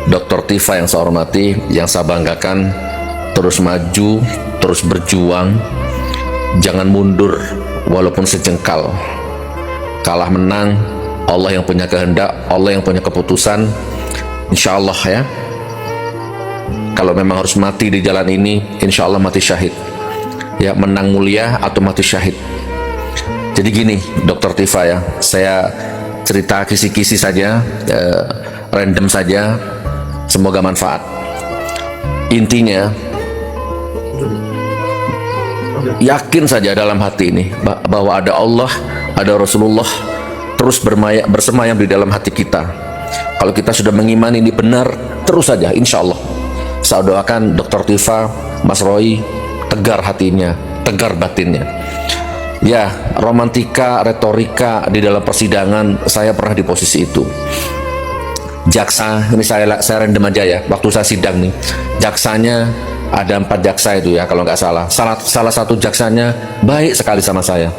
Dr. Tifa yang saya hormati, yang saya banggakan, terus maju, terus berjuang, jangan mundur walaupun sejengkal. Kalah menang, Allah yang punya kehendak, Allah yang punya keputusan. Insya Allah ya, kalau memang harus mati di jalan ini, insya Allah mati syahid ya, menang mulia atau mati syahid. Jadi gini Dr. Tifa ya, saya cerita kisi-kisi saja, random saja, semoga manfaat. Intinya yakin saja dalam hati ini bahwa ada Allah, ada Rasulullah terus bersemayam di dalam hati kita. Kalau kita sudah mengimani ini benar, terus saja insya Allah. Saya doakan Dr. Tifa, Mas Roy, tegar hatinya, tegar batinnya. Ya, romantika, retorika di dalam persidangan, saya pernah di posisi itu. Jaksa, ini saya random aja ya, waktu saya sidang nih, jaksanya ada 4 jaksa itu ya kalau nggak salah. Salah satu jaksanya baik sekali sama saya,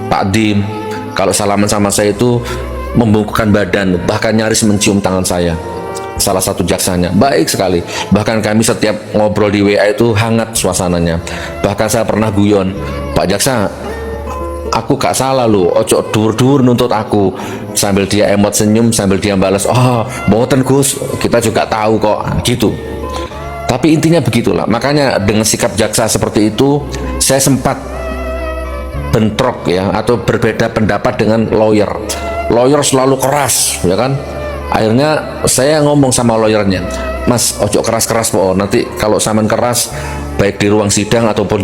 Pak Dim. Kalau salaman sama saya itu membungkukkan badan, bahkan nyaris mencium tangan saya. Salah satu jaksanya baik sekali, bahkan kami setiap ngobrol di WA itu hangat suasananya. Bahkan saya pernah guyon, Pak Jaksa, aku gak salah loh, ojo dur-dur nuntut aku. Sambil dia emot senyum, sambil dia balas, oh boten Gus, kita juga tahu kok, gitu. Tapi intinya begitulah. Makanya dengan sikap jaksa seperti itu, saya sempat bentrok ya, atau berbeda pendapat dengan lawyer. Lawyer selalu keras ya kan. Akhirnya saya ngomong sama lawyernya, Mas ojo keras-keras po, nanti kalau saman keras baik di ruang sidang ataupun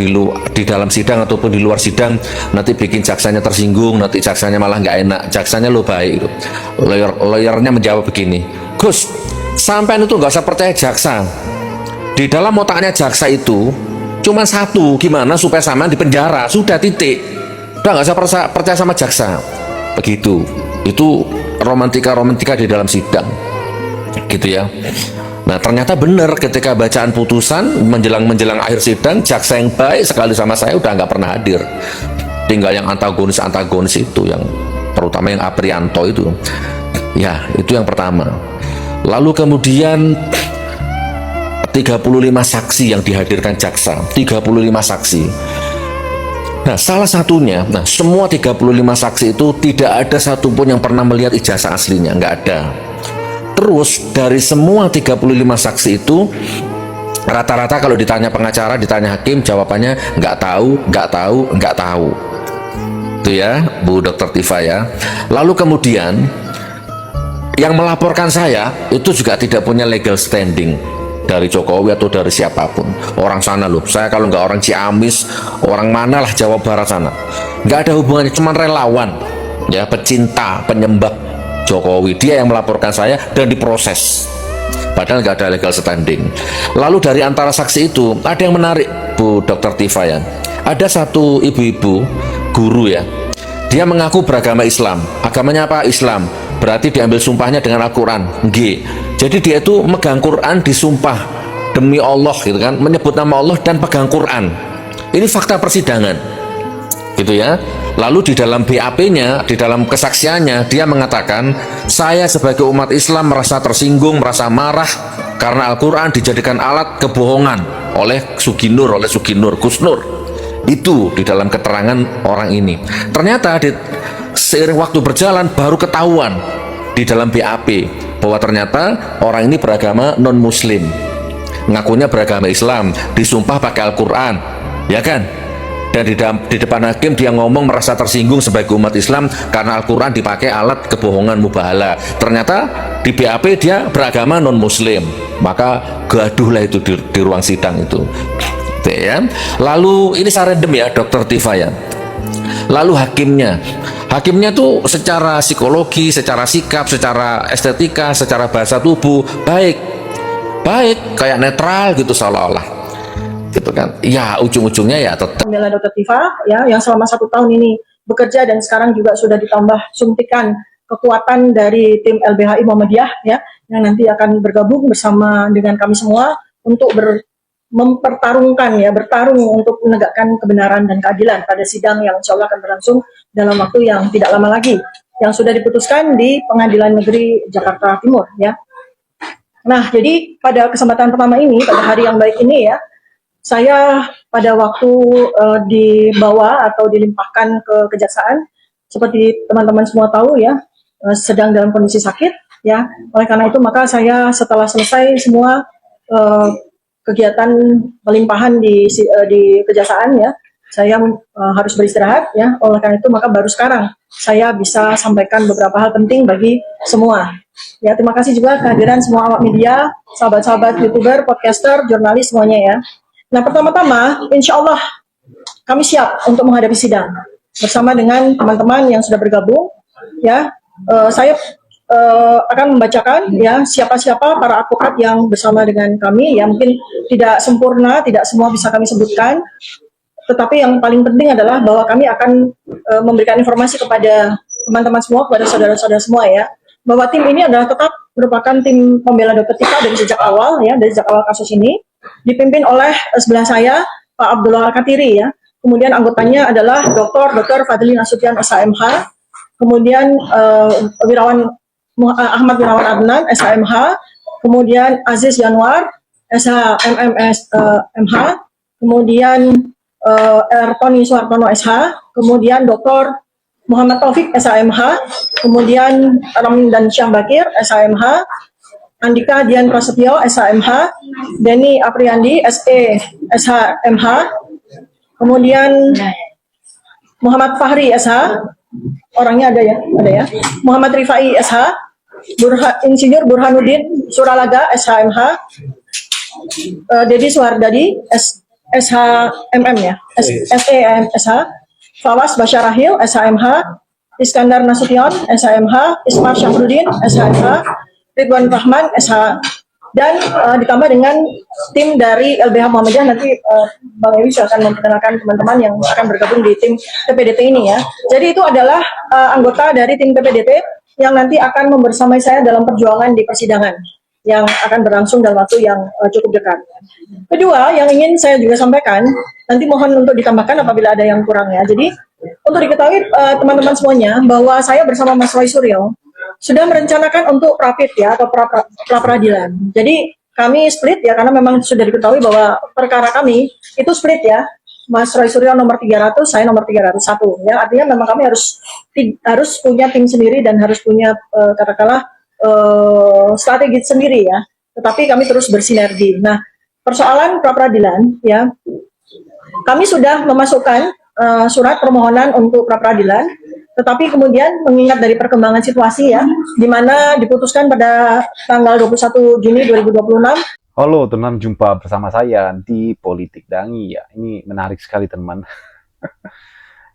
di dalam sidang ataupun di luar sidang, nanti bikin jaksanya tersinggung, nanti jaksanya malah nggak enak. Jaksanya lo baik. Lawyernya menjawab begini, Gus, sampean itu nggak usah percaya jaksa. Di dalam otaknya jaksa itu cuma satu, gimana supaya sampean di penjara, sudah titik. Udah nggak usah percaya sama jaksa. Begitu. Itu romantika di dalam sidang gitu ya. Nah ternyata benar, ketika bacaan putusan menjelang akhir sidang, jaksa yang baik sekali sama saya udah nggak pernah hadir. Tinggal yang antagonis itu, yang terutama yang Aprianto itu ya, itu yang pertama. Lalu kemudian 35 saksi yang dihadirkan jaksa, 35 saksi. Nah salah satunya, semua 35 saksi itu tidak ada satupun yang pernah melihat ijazah aslinya, nggak ada. Terus dari semua 35 saksi itu, rata-rata kalau ditanya pengacara, ditanya hakim, jawabannya nggak tahu. Itu ya Bu Dr. Tifa ya. Lalu kemudian yang melaporkan saya itu juga tidak punya legal standing dari Jokowi atau dari siapapun, orang sana loh. Saya kalau nggak orang Ciamis, orang mana lah, Jawa Barat sana, nggak ada hubungannya, cuman relawan ya, pecinta, penyembah Jokowi. Dia yang melaporkan saya dan diproses, padahal nggak ada legal standing. Lalu dari antara saksi itu ada yang menarik Bu Dr. Tifa ya. Ada satu ibu-ibu guru ya, dia mengaku beragama Islam. Agamanya apa? Islam. Berarti diambil sumpahnya dengan Al-Quran. Jadi dia itu megang Quran, disumpah demi Allah gitu kan, menyebut nama Allah dan pegang Quran. Ini fakta persidangan gitu ya. Lalu di dalam BAP-nya, di dalam kesaksiannya, dia mengatakan, saya sebagai umat Islam merasa tersinggung, merasa marah karena Al-Quran dijadikan alat kebohongan oleh Suginur, Gus Nur. Itu di dalam keterangan orang ini. Ternyata seiring waktu berjalan baru ketahuan di dalam BAP bahwa ternyata orang ini beragama non-muslim, ngakunya beragama Islam, disumpah pakai Al-Quran ya kan. Dan di depan hakim dia ngomong merasa tersinggung sebagai umat Islam karena Al-Quran dipakai alat kebohongan mubahala. Ternyata di BAP dia beragama non-muslim. Maka gaduhlah itu di ruang sidang itu ya. Lalu ini saya random ya Dr. Tifa ya. Lalu hakimnya tuh secara psikologi, secara sikap, secara estetika, secara bahasa tubuh baik kayak netral gitu seolah-olah gitu kan. Ya ujung-ujungnya ya tetap Dr. Tifa ya, yang selama 1 tahun ini bekerja dan sekarang juga sudah ditambah suntikan kekuatan dari tim LBHI Muhammadiyah ya, yang nanti akan bergabung bersama dengan kami semua untuk bertarung untuk menegakkan kebenaran dan keadilan pada sidang yang insya Allah akan berlangsung dalam waktu yang tidak lama lagi, yang sudah diputuskan di Pengadilan Negeri Jakarta Timur ya. Nah, jadi pada kesempatan pertama ini, pada hari yang baik ini ya, saya pada waktu dibawa atau dilimpahkan ke kejaksaan, seperti teman-teman semua tahu ya, sedang dalam kondisi sakit ya. Oleh karena itu maka saya setelah selesai semua eh, kegiatan pelimpahan di kejaksaan ya, saya harus beristirahat ya. Oleh karena itu maka baru sekarang saya bisa sampaikan beberapa hal penting bagi semua. Ya, terima kasih juga kehadiran semua awak media, sahabat-sahabat YouTuber, podcaster, jurnalis semuanya ya. Nah, pertama-tama, insya Allah kami siap untuk menghadapi sidang bersama dengan teman-teman yang sudah bergabung. Ya, saya akan membacakan ya siapa-siapa para advokat yang bersama dengan kami. Ya, mungkin tidak sempurna, tidak semua bisa kami sebutkan. Tetapi yang paling penting adalah bahwa kami akan memberikan informasi kepada teman-teman semua, kepada saudara-saudara semua ya, bahwa tim ini adalah tetap merupakan tim pembela Dr. Tika dari sejak awal ya, dari sejak awal kasus ini, dipimpin oleh sebelah saya Pak Abdullah Al-Katiri ya. Kemudian anggotanya adalah Dr. Fadli Nasution SHMH, kemudian Ahmad Wirawan Adnan SHMH, kemudian Aziz Yanwar SHMMS MH, kemudian Tony Suhartono SH, kemudian Dr. Muhammad Taufik SHMH, kemudian Ramin dan Syah Bakir SHMH, Andika Dian Prasetyo SHMH, Denny Apriandi SE SHMH, kemudian Muhammad Fahri SH, orangnya ada ya, Muhammad Rifai SH, Insinyur Burhanuddin Suralaga SHMH, Dedi Suhardadi SHMM ya, SEMSH, Fawas Basyarahil SHMH, Iskandar Nasution SHMH, Ismar Syafruddin SHMH, Ridwan Rahman SH, dan ditambah dengan tim dari LBH Muhammadiyah. Nanti Bang Ewi akan memperkenalkan teman-teman yang akan bergabung di tim TPDT ini ya. Jadi itu adalah anggota dari tim TPDT yang nanti akan membersamai saya dalam perjuangan di persidangan yang akan berlangsung dalam waktu yang cukup dekat. Kedua, yang ingin saya juga sampaikan, nanti mohon untuk ditambahkan apabila ada yang kurang ya. Jadi untuk diketahui teman-teman semuanya bahwa saya bersama Mas Roy Suryo sudah merencanakan untuk rapid ya atau pra-peradilan. Jadi kami split ya karena memang sudah diketahui bahwa perkara kami itu split ya. Mas Roy Suryo nomor 300, saya nomor 301 ya. Artinya memang kami harus punya tim sendiri dan harus punya katakanlah strategi sendiri ya. Tetapi kami terus bersinergi. Nah, persoalan pra-peradilan ya, kami sudah memasukkan surat permohonan untuk pra-peradilan, tetapi kemudian mengingat dari perkembangan situasi ya, di mana diputuskan pada tanggal 21 Juni 2026. Halo teman, jumpa bersama saya di Politik Dangi ya. Ini menarik sekali teman.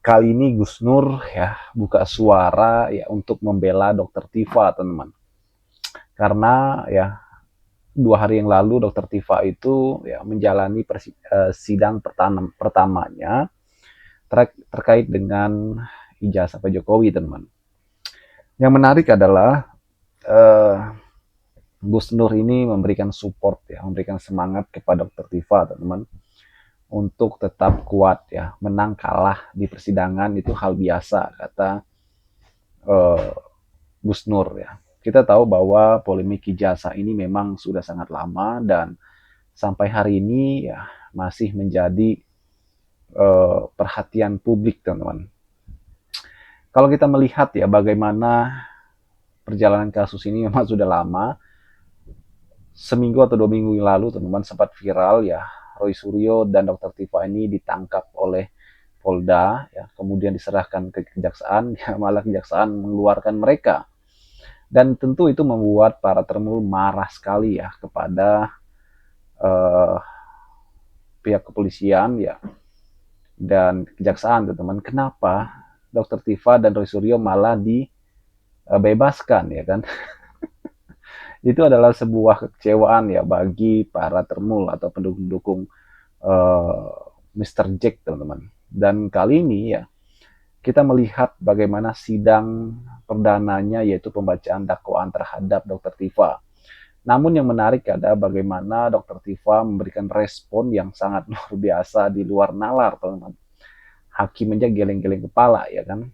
Kali ini Gus Nur ya buka suara ya untuk membela Dr. Tifa teman. Karena ya 2 hari yang lalu Dr. Tifa itu ya menjalani sidang pertamanya terkait dengan ijazah Pak Jokowi teman. Yang menarik adalah Gus Nur ini memberikan support ya, memberikan semangat kepada Dr. Tifa teman untuk tetap kuat ya, menang kalah di persidangan itu hal biasa kata Gus Nur ya. Kita tahu bahwa polemik ijazah ini memang sudah sangat lama dan sampai hari ini ya masih menjadi perhatian publik teman-teman. Kalau kita melihat ya bagaimana perjalanan kasus ini memang sudah lama, seminggu atau 2 minggu yang lalu teman-teman sempat viral ya, Roy Suryo dan Dr. Tifa ini ditangkap oleh Polda ya, kemudian diserahkan ke kejaksaan ya, malah kejaksaan mengeluarkan mereka. Dan tentu itu membuat para termul marah sekali ya kepada pihak kepolisian ya dan kejaksaan teman-teman. Kenapa Dr. Tifa dan Roy Suryo malah dibebaskan ya kan? Itu adalah sebuah kekecewaan ya bagi para termul atau pendukung-pendukung Mr. Jack teman-teman. Dan kali ini ya kita melihat bagaimana sidang perdananya yaitu pembacaan dakwaan terhadap Dr. Tifa. Namun yang menarik adalah bagaimana Dr. Tifa memberikan respon yang sangat luar biasa di luar nalar teman-teman. Hakim aja geleng-geleng kepala ya kan.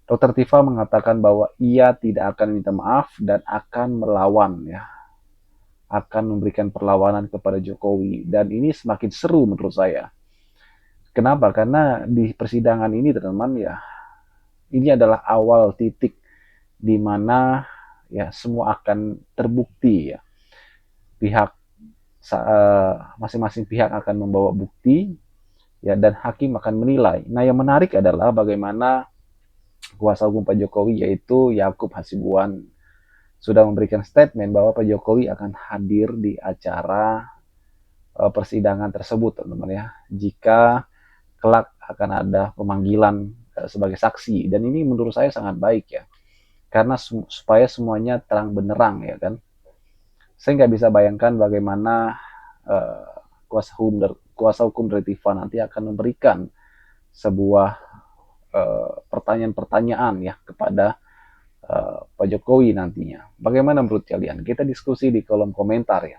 Dr. Tifa mengatakan bahwa ia tidak akan minta maaf dan akan melawan ya. akan memberikan perlawanan kepada Jokowi, dan ini semakin seru menurut saya. Kenapa? Karena di persidangan ini teman-teman ya, ini adalah awal titik di mana ya semua akan terbukti ya. Masing-masing pihak akan membawa bukti ya, dan hakim akan menilai. Nah, yang menarik adalah bagaimana kuasa hukum Pak Jokowi yaitu Yakub Hasibuan sudah memberikan statement bahwa Pak Jokowi akan hadir di acara persidangan tersebut, teman-teman ya. Jika kelak akan ada pemanggilan sebagai saksi, dan ini menurut saya sangat baik ya, karena supaya semuanya terang benderang ya kan. Saya nggak bisa bayangkan bagaimana kuasa hukum dari Tifa nanti akan memberikan sebuah pertanyaan-pertanyaan ya kepada Pak Jokowi nantinya. Bagaimana menurut kalian? Kita diskusi di kolom komentar ya.